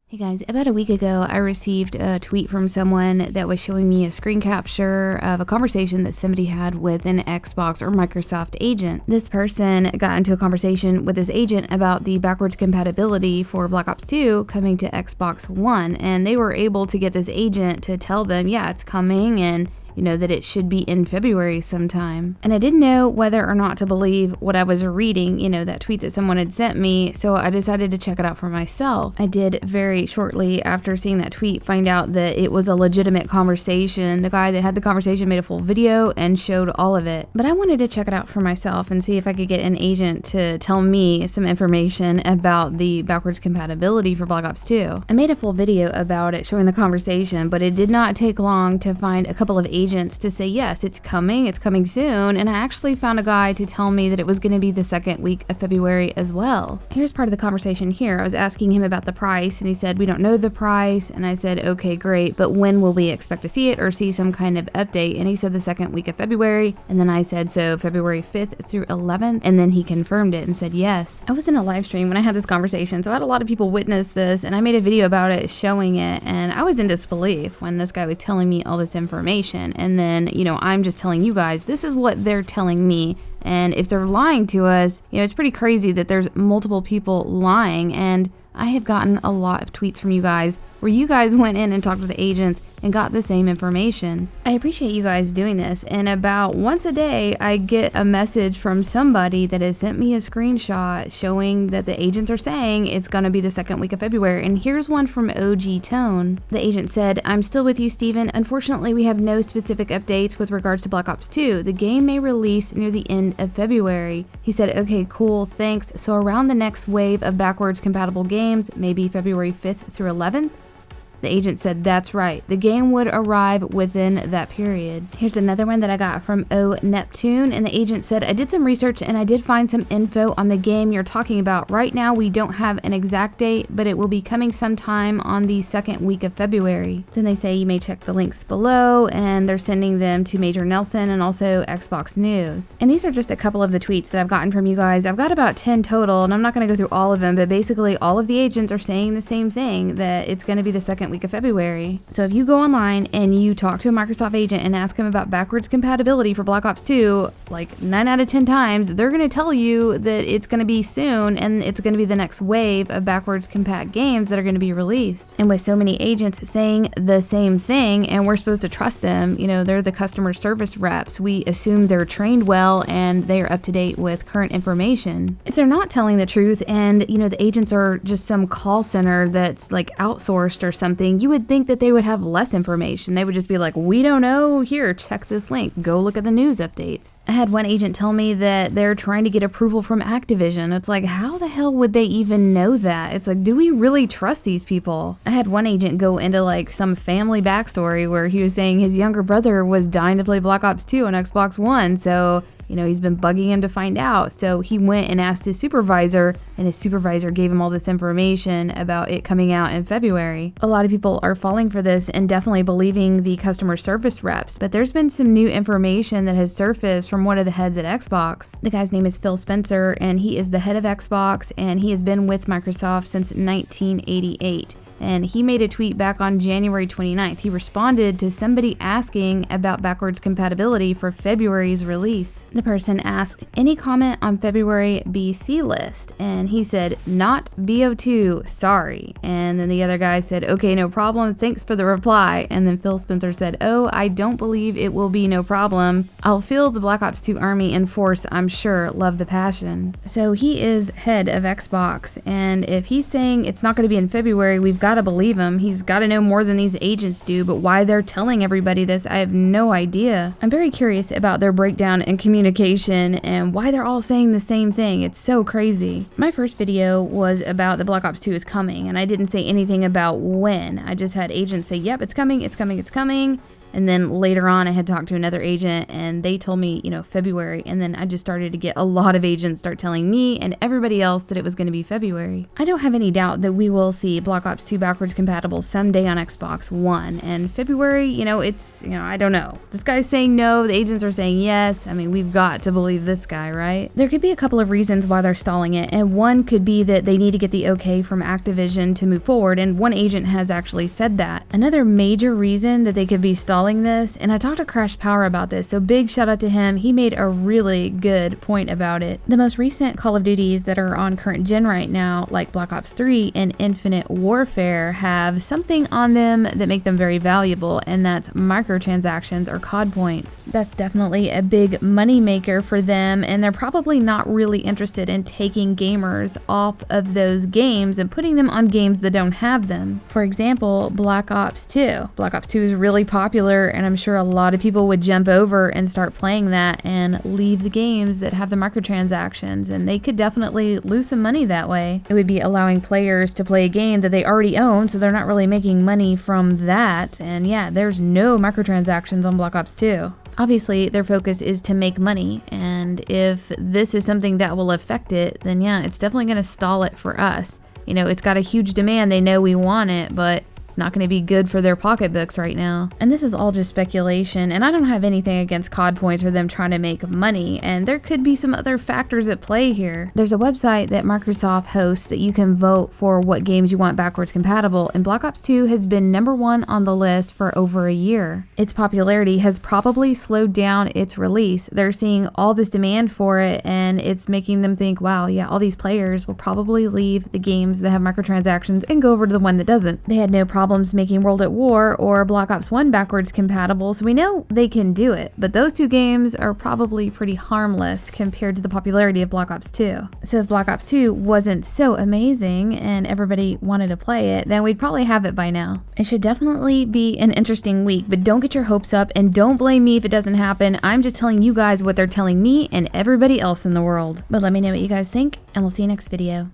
Hey guys, about a week ago, I received a tweet from someone that was showing me a screen capture of a conversation that somebody had with an Xbox or Microsoft agent. This person got into a conversation with this agent about the backwards compatibility for Black Ops 2 coming to Xbox One, and they were able to get this agent to tell them, yeah, it's coming, and that it should be in February sometime. And I didn't know whether or not to believe what I was reading, that tweet that someone had sent me, so I decided to check it out for myself. I did very shortly after seeing that tweet find out that it was a legitimate conversation. The guy that had the conversation made a full video and showed all of it. But I wanted to check it out for myself and see if I could get an agent to tell me some information about the backwards compatibility for Black Ops 2. I made a full video about it showing the conversation, but it did not take long to find a couple of agents to say, yes, it's coming soon, and I actually found a guy to tell me that it was going to be the second week of February as well. Here's part of the conversation here. I was asking him about the price, and he said, we don't know the price, and I said, okay, great, but when will we expect to see it or see some kind of update? And he said the second week of February, and then I said, so February 5th through 11th, and then he confirmed it and said yes. I was in a live stream when I had this conversation, so I had a lot of people witness this, and I made a video about it showing it, and I was in disbelief when this guy was telling me all this information. And then, I'm just telling you guys, this is what they're telling me. And if they're lying to us, it's pretty crazy that there's multiple people lying. And I have gotten a lot of tweets from you guys where you guys went in and talked to the agents and got the same information. I appreciate you guys doing this, and about once a day I get a message from somebody that has sent me a screenshot showing that the agents are saying it's gonna be the second week of February. And here's one from OG Tone. The agent said, I'm still with you, Steven. Unfortunately, we have no specific updates with regards to Black Ops 2. The game may release near the end of February. He said, okay, cool, thanks. So around the next wave of backwards compatible games, maybe February 5th through 11th? The agent said, that's right. The game would arrive within that period. Here's another one that I got from O Neptune, and the agent said, I did some research and I did find some info on the game you're talking about. Right now, we don't have an exact date, but it will be coming sometime on the second week of February. Then they say you may check the links below, and they're sending them to Major Nelson and also Xbox News. And these are just a couple of the tweets that I've gotten from you guys. I've got about 10 total, and I'm not going to go through all of them, but basically all of the agents are saying the same thing, that it's going to be the second week of February. So if you go online and you talk to a Microsoft agent and ask them about backwards compatibility for Black Ops 2, like 9 out of 10 times, they're going to tell you that it's going to be soon and it's going to be the next wave of backwards compat games that are going to be released. And with so many agents saying the same thing, and we're supposed to trust them, they're the customer service reps. We assume they're trained well and they are up to date with current information. If they're not telling the truth and, the agents are just some call center that's like outsourced or something, you would think that they would have less information. They would just be like, we don't know, here, check this link, go look at the news updates. I had one agent tell me that they're trying to get approval from Activision. It's like, how the hell would they even know that? It's like, do we really trust these people? I had one agent go into like some family backstory where he was saying his younger brother was dying to play Black Ops 2 on Xbox One, so he's been bugging him to find out. So he went and asked his supervisor, and his supervisor gave him all this information about it coming out in February. A lot of people are falling for this and definitely believing the customer service reps, but there's been some new information that has surfaced from one of the heads at Xbox. The guy's name is Phil Spencer, and he is the head of Xbox, and he has been with Microsoft since 1988. And he made a tweet back on January 29th. He responded to somebody asking about backwards compatibility for February's release. The person asked, any comment on February BC list? And he said, not BO2, sorry. And then the other guy said, okay, no problem, thanks for the reply. And then Phil Spencer said, oh, I don't believe it will be no problem. I'll field the Black Ops 2 army in force, I'm sure, love the passion. So he is head of Xbox, and if he's saying it's not going to be in February, we've got to believe him. He's got to know more than these agents do, but why they're telling everybody this, I have no idea. I'm very curious about their breakdown in communication and why they're all saying the same thing. It's so crazy. My first video was about the Black Ops 2 is coming, and I didn't say anything about when. I just had agents say, yep, it's coming, it's coming, it's coming. And then later on, I had talked to another agent and they told me, February. And then I just started to get a lot of agents start telling me and everybody else that it was going to be February. I don't have any doubt that we will see Black Ops 2 backwards compatible someday on Xbox One. And February, I don't know. This guy's saying no, the agents are saying yes. I mean, we've got to believe this guy, right? There could be a couple of reasons why they're stalling it, and one could be that they need to get the okay from Activision to move forward, and one agent has actually said that. Another major reason that they could be stalling this, and I talked to Crash Power about this, so big shout out to him. He made a really good point about it. The most recent Call of Duties that are on current gen right now, like Black Ops 3 and Infinite Warfare, have something on them that make them very valuable, and that's microtransactions or COD points. That's definitely a big money maker for them, and they're probably not really interested in taking gamers off of those games and putting them on games that don't have them. For example, Black Ops 2. Black Ops 2 is really popular, and I'm sure a lot of people would jump over and start playing that and leave the games that have the microtransactions, and they could definitely lose some money that way. It would be allowing players to play a game that they already own, so they're not really making money from that, and yeah, there's no microtransactions on Black Ops 2. Obviously, their focus is to make money, and if this is something that will affect it, then yeah, it's definitely going to stall it for us. It's got a huge demand, they know we want it, but it's not going to be good for their pocketbooks right now. And this is all just speculation, and I don't have anything against COD points or them trying to make money, and there could be some other factors at play here. There's a website that Microsoft hosts that you can vote for what games you want backwards compatible, and Black Ops 2 has been #1 on the list for over a year. Its popularity has probably slowed down its release. They're seeing all this demand for it, and it's making them think, wow, yeah, all these players will probably leave the games that have microtransactions and go over to the one that doesn't. They had no problems making World at War or Black Ops 1 backwards compatible, so we know they can do it, but those two games are probably pretty harmless compared to the popularity of Black Ops 2. So if Black Ops 2 wasn't so amazing and everybody wanted to play it, then we'd probably have it by now. It should definitely be an interesting week, but don't get your hopes up and don't blame me if it doesn't happen. I'm just telling you guys what they're telling me and everybody else in the world. But let me know what you guys think, and we'll see you next video.